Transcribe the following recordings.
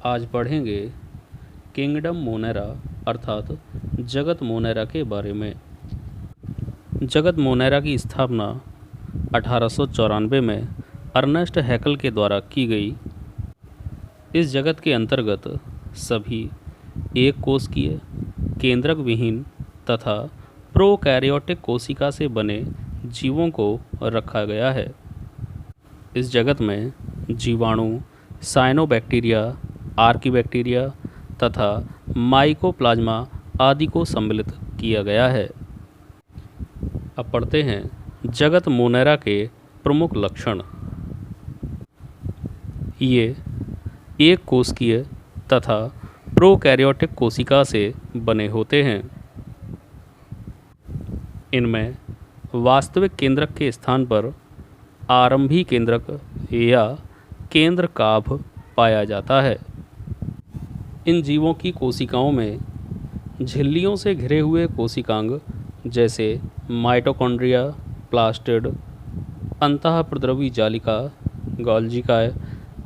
आज पढ़ेंगे kingdom Monera अर्थात जगत मोनेरा के बारे में। जगत मोनेरा की स्थापना 1894 में अर्नेस्ट हैकल के द्वारा की गई। इस जगत के अंतर्गत सभी एक कोशिकीय, केंद्रक विहीन तथा प्रोकैरियोटिक कोशिका से बने जीवों को रखा गया है। इस जगत में जीवाणु, साइनोबैक्टीरिया, आर्कीबैक्टीरिया तथा माइकोप्लाज्मा आदि को सम्मिलित किया गया है। अब पढ़ते हैं जगत मोनेरा के प्रमुख लक्षण। ये एक कोशिकीय तथा प्रोकैरियोटिक कोशिका से बने होते हैं। इनमें वास्तविक केंद्रक के स्थान पर आरंभी केंद्रक या केंद्र काभ पाया जाता है। इन जीवों की कोशिकाओं में झिल्लियों से घिरे हुए कोशिकांग जैसे माइटोकॉन्ड्रिया, प्लास्टिड, अंतःप्रद्रवी जालिका, गोल्जिकाय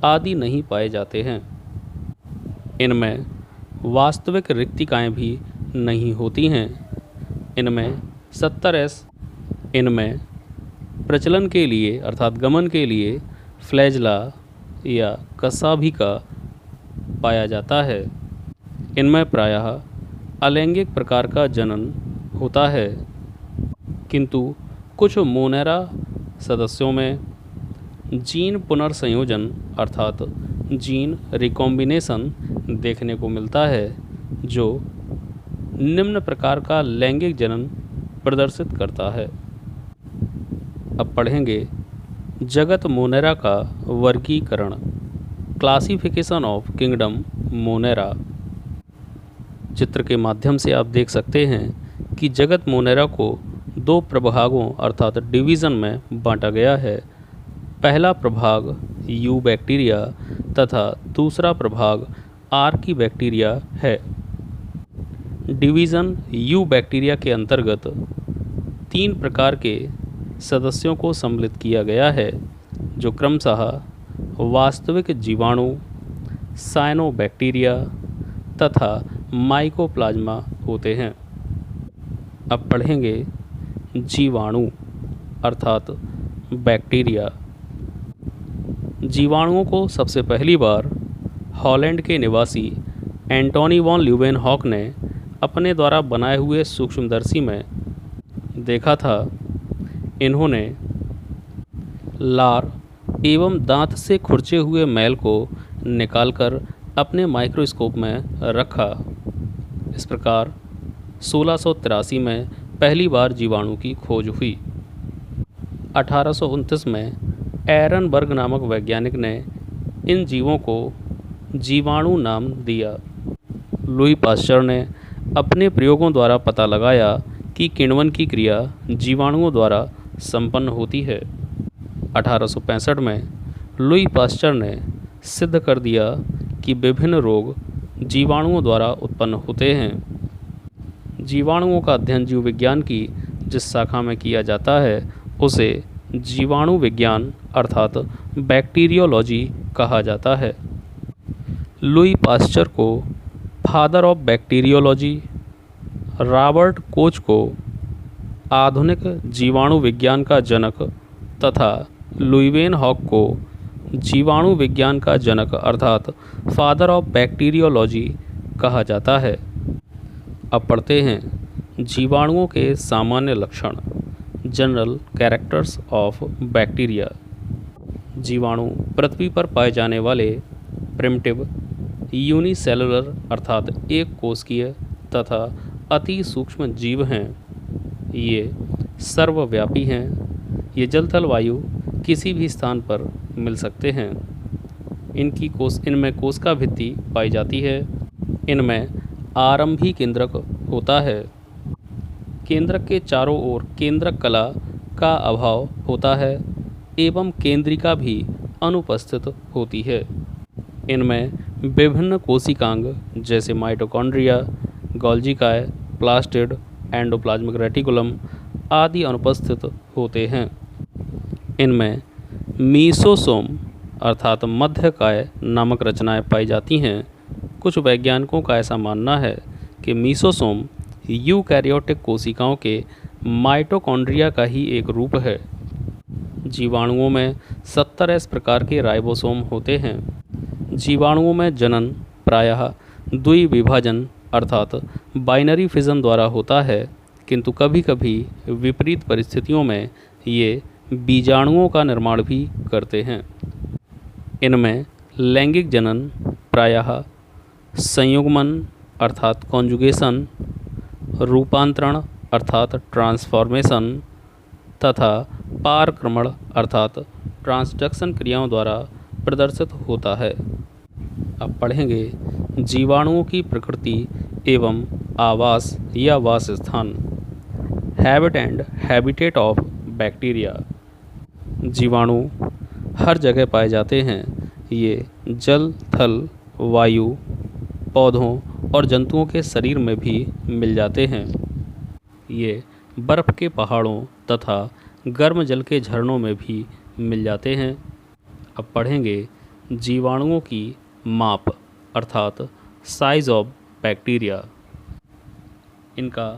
आदि नहीं पाए जाते हैं। इनमें वास्तविक रिक्तिकाएँ भी नहीं होती हैं। इनमें 70S इनमें प्रचलन के लिए अर्थात गमन के लिए फ्लैजला या कसाभिका पाया जाता है। इनमें प्रायः अलैंगिक प्रकार का जनन होता है, किंतु कुछ मोनेरा सदस्यों में जीन पुनर्संयोजन अर्थात जीन रिकॉम्बिनेशन देखने को मिलता है, जो निम्न प्रकार का लैंगिक जनन प्रदर्शित करता है। अब पढ़ेंगे जगत मोनेरा का वर्गीकरण, क्लासिफिकेशन ऑफ किंगडम मोनेरा। चित्र के माध्यम से आप देख सकते हैं कि जगत मोनेरा को दो प्रभागों अर्थात डिवीज़न में बांटा गया है। पहला प्रभाग यू बैक्टीरिया तथा दूसरा प्रभाग आर्की बैक्टीरिया है। डिवीज़न यू बैक्टीरिया के अंतर्गत 3 प्रकार के सदस्यों को सम्मिलित किया गया है, जो क्रमशः वास्तविक जीवाणु, साइनोबैक्टीरिया तथा माइकोप्लाज्मा होते हैं। अब पढ़ेंगे जीवाणु अर्थात बैक्टीरिया। जीवाणुओं को सबसे पहली बार हॉलैंड के निवासी एंटोनी वॉन ल्यूवेनहॉक ने अपने द्वारा बनाए हुए सूक्ष्मदर्शी में देखा था। इन्होंने लार एवं दांत से खुरचे हुए मैल को निकालकर अपने माइक्रोस्कोप में रखा। इस प्रकार 1683 में पहली बार जीवाणु की खोज हुई। 1829 में एरनबर्ग नामक वैज्ञानिक ने इन जीवों को जीवाणु नाम दिया। लुई पाश्चर ने अपने प्रयोगों द्वारा पता लगाया कि किण्वन की क्रिया जीवाणुओं द्वारा संपन्न होती है। 1865 में लुई पाश्चर ने सिद्ध कर दिया कि विभिन्न रोग जीवाणुओं द्वारा उत्पन्न होते हैं। जीवाणुओं का अध्ययन जीव विज्ञान की जिस शाखा में किया जाता है उसे जीवाणु विज्ञान अर्थात बैक्टीरियोलॉजी कहा जाता है। लुई पाश्चर को father of bacteriology, Robert Koch को आधुनिक जीवाणु विज्ञान का जनक तथा ल्यूवेनहॉक को जीवाणु विज्ञान का जनक अर्थात फादर ऑफ बैक्टीरियोलॉजी कहा जाता है। अब पढ़ते हैं जीवाणुओं के सामान्य लक्षण, जनरल कैरेक्टर्स ऑफ बैक्टीरिया। जीवाणु पृथ्वी पर पाए जाने वाले प्रिमिटिव यूनिसेलुलर अर्थात एक कोशिकीय तथा अति सूक्ष्म जीव हैं। ये सर्वव्यापी हैं। ये जल थल वायु किसी भी स्थान पर मिल सकते हैं। इनमें कोशिका भित्ति पाई जाती है। इनमें आरंभी केंद्रक होता है। केंद्रक के चारों ओर केंद्रक कला का अभाव होता है एवं केंद्रिका भी अनुपस्थित होती है। इनमें विभिन्न कोशिकांग जैसे माइटोकॉन्ड्रिया, गोल्जिकाय, प्लास्टिड, एंडोप्लाज्मिक रेटिकुलम आदि अनुपस्थित होते हैं। इनमें मीसोसोम अर्थात मध्यकाय नामक रचनाएं पाई जाती हैं। कुछ वैज्ञानिकों का ऐसा मानना है कि मीसोसोम यूकैरियोटिक कोशिकाओं के माइटोकॉन्ड्रिया का ही एक रूप है। जीवाणुओं में 70 प्रकार के राइबोसोम होते हैं। जीवाणुओं में जनन प्रायः द्विविभाजन अर्थात बाइनरी फिजन द्वारा होता है, किंतु कभी कभी विपरीत परिस्थितियों में ये बीजाणुओं का निर्माण भी करते हैं। इनमें लैंगिक जनन प्रायः संयुग्मन अर्थात कॉन्जुगेशन, रूपांतरण अर्थात ट्रांसफॉर्मेशन तथा पारक्रमण अर्थात ट्रांसडक्शन क्रियाओं द्वारा प्रदर्शित होता है। अब पढ़ेंगे जीवाणुओं की प्रकृति एवं आवास या वास स्थान। Habit and habitat of bacteria. जीवाणु हर जगह पाए जाते हैं। ये जल, थल, वायु, पौधों और जंतुओं के शरीर में भी मिल जाते हैं। ये बर्फ़ के पहाड़ों तथा गर्म जल के झरनों में भी मिल जाते हैं। अब पढ़ेंगे जीवाणुओं की माप अर्थात साइज ऑफ बैक्टीरिया। इनका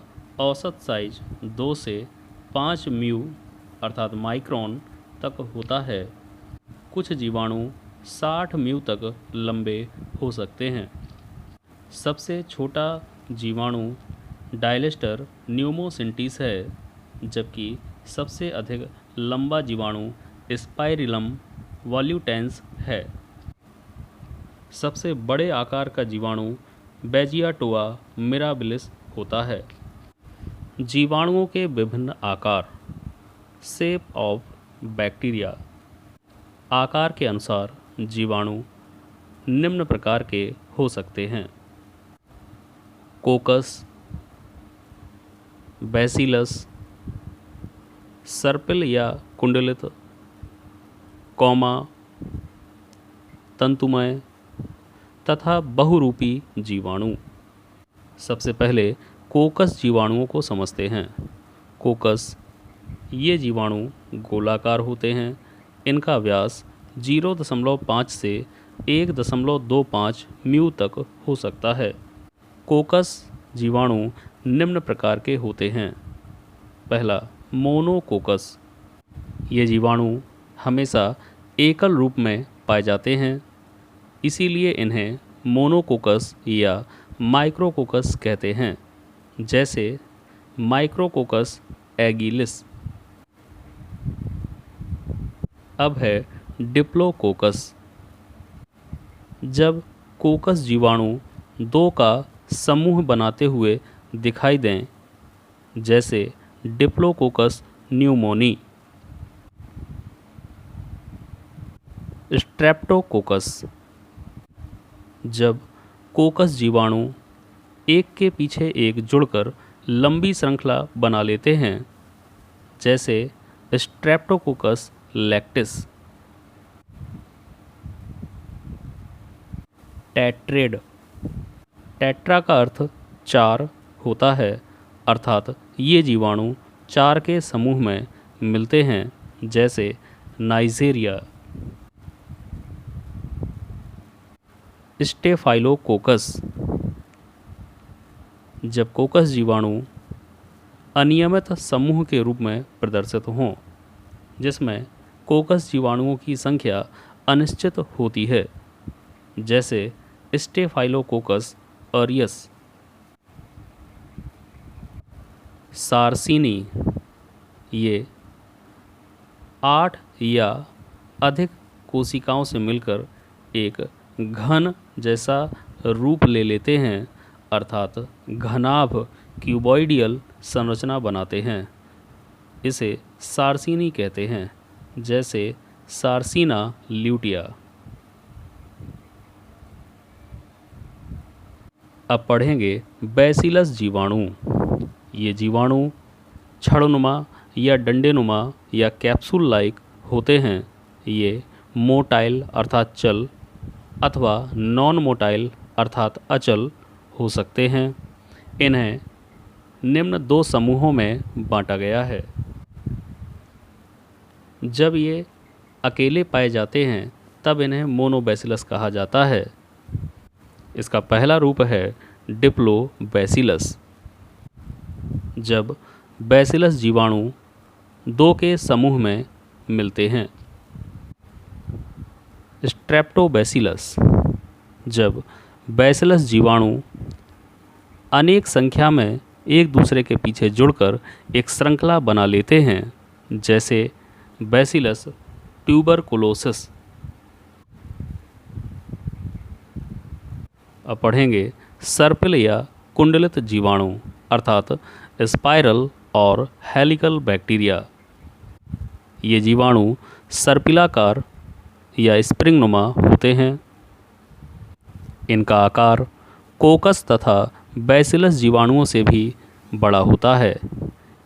औसत साइज 2 से 5 म्यू अर्थात माइक्रोन तक होता है। कुछ जीवाणु 60 म्यू तक लंबे हो सकते हैं। सबसे छोटा जीवाणु डायलेस्टर न्यूमोसिंटिस है, जबकि सबसे अधिक लंबा जीवाणु स्पाइरिलम वॉल्यूटेंस है। सबसे बड़े आकार का जीवाणु बेजियाटोआ मिराबिलिस होता है। जीवाणुओं के विभिन्न आकार। Shape of bacteria. आकार के अनुसार जीवाणु निम्न प्रकार के हो सकते हैं। कोकस, बैसिलस, सर्पिल या कुंडलित, कौमा, तंतुमय तथा बहुरूपी जीवाणु। सबसे पहले कोकस जीवाणुओं को समझते हैं। कोकस ये जीवाणु गोलाकार होते हैं। इनका व्यास 0.5 से 1.25 म्यू तक हो सकता है। कोकस जीवाणु निम्न प्रकार के होते हैं। पहला मोनोकोकस। ये जीवाणु हमेशा एकल रूप में पाए जाते हैं, इसीलिए इन्हें मोनोकोकस या माइक्रोकोकस कहते हैं, जैसे माइक्रोकोकस एगिलिस। अब है डिप्लोकोकस। जब कोकस जीवाणु 2 का समूह बनाते हुए दिखाई दें, जैसे डिप्लोकोकस न्यूमोनी। स्ट्रेप्टोकोकस। जब कोकस जीवाणु एक के पीछे एक जुड़कर लंबी श्रृंखला बना लेते हैं, जैसे स्ट्रेप्टोकोकस लैक्टिस। टेट्रेड। टेट्रा का अर्थ 4 होता है, अर्थात ये जीवाणु 4 के समूह में मिलते हैं, जैसे नाइजेरिया। स्टेफाइलोकोकस। जब कोकस जीवाणु अनियमित समूह के रूप में प्रदर्शित हों, जिसमें कोकस जीवाणुओं की संख्या अनिश्चित होती है, जैसे स्टेफाइलोकोकस ऑरियस। सार्सिनी। ये 8 या अधिक कोशिकाओं से मिलकर एक घन जैसा रूप ले लेते हैं, अर्थात घनाभ क्यूबॉइडियल संरचना बनाते हैं। इसे सार्सिनी कहते हैं, जैसे सार्सिना ल्यूटिया। अब पढ़ेंगे बैसिलस जीवाणु। ये जीवाणु छड़नुमा या डंडेनुमा या कैप्सूल लाइक होते हैं। ये मोटाइल अर्थात चल अथवा नॉन मोटाइल अर्थात अचल हो सकते हैं। इन्हें निम्न 2 समूहों में बांटा गया है। जब ये अकेले पाए जाते हैं तब इन्हें मोनोबैसिलस कहा जाता है। इसका पहला रूप है डिप्लोबैसिलस। जब बैसिलस जीवाणु दो के समूह में मिलते हैं। स्ट्रेप्टोबैसिलस। जब बैसिलस जीवाणु अनेक संख्या में एक दूसरे के पीछे जुड़कर एक श्रृंखला बना लेते हैं, जैसे बैसिलस ट्यूबरकुलोसिस। अब पढ़ेंगे सर्पिल या कुंडलित जीवाणु अर्थात स्पाइरल और हेलिकल बैक्टीरिया। ये जीवाणु सर्पिलाकार या स्प्रिंगनुमा होते हैं। इनका आकार कोकस तथा बैसिलस जीवाणुओं से भी बड़ा होता है।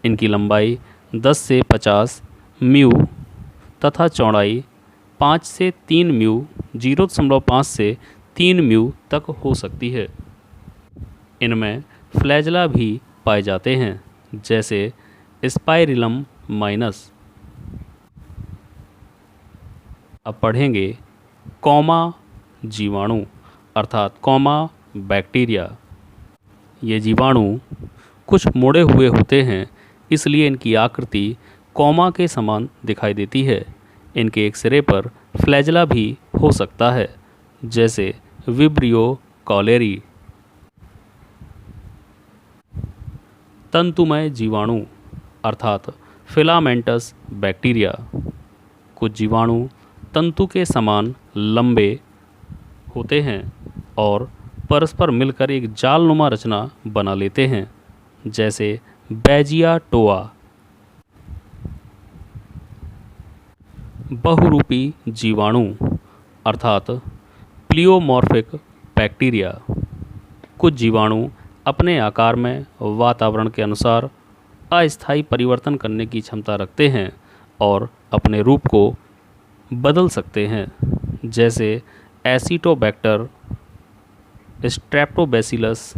इनकी लंबाई 10 से 50 म्यू तथा चौड़ाई 5 से 3 म्यू 0.5 से 3 म्यू तक हो सकती है। इनमें फ्लैजला भी पाए जाते हैं, जैसे स्पाइरिलम माइनस। अब पढ़ेंगे कॉमा जीवाणु अर्थात कॉमा बैक्टीरिया। ये जीवाणु कुछ मुड़े हुए होते हैं, इसलिए इनकी आकृति कॉमा के समान दिखाई देती है। इनके एक सिरे पर फ्लैजला भी हो सकता है, जैसे विब्रियो कॉलेरी। तंतुमय जीवाणु अर्थात फिलामेंटस बैक्टीरिया। कुछ जीवाणु तंतु के समान लंबे होते हैं और परस्पर मिलकर एक जालनुमा रचना बना लेते हैं, जैसे बैजिया टोआ। बहुरूपी जीवाणु अर्थात प्लियोमॉर्फिक बैक्टीरिया। कुछ जीवाणु अपने आकार में वातावरण के अनुसार अस्थायी परिवर्तन करने की क्षमता रखते हैं और अपने रूप को बदल सकते हैं, जैसे एसिटोबैक्टर, स्ट्रेप्टोबैसिलस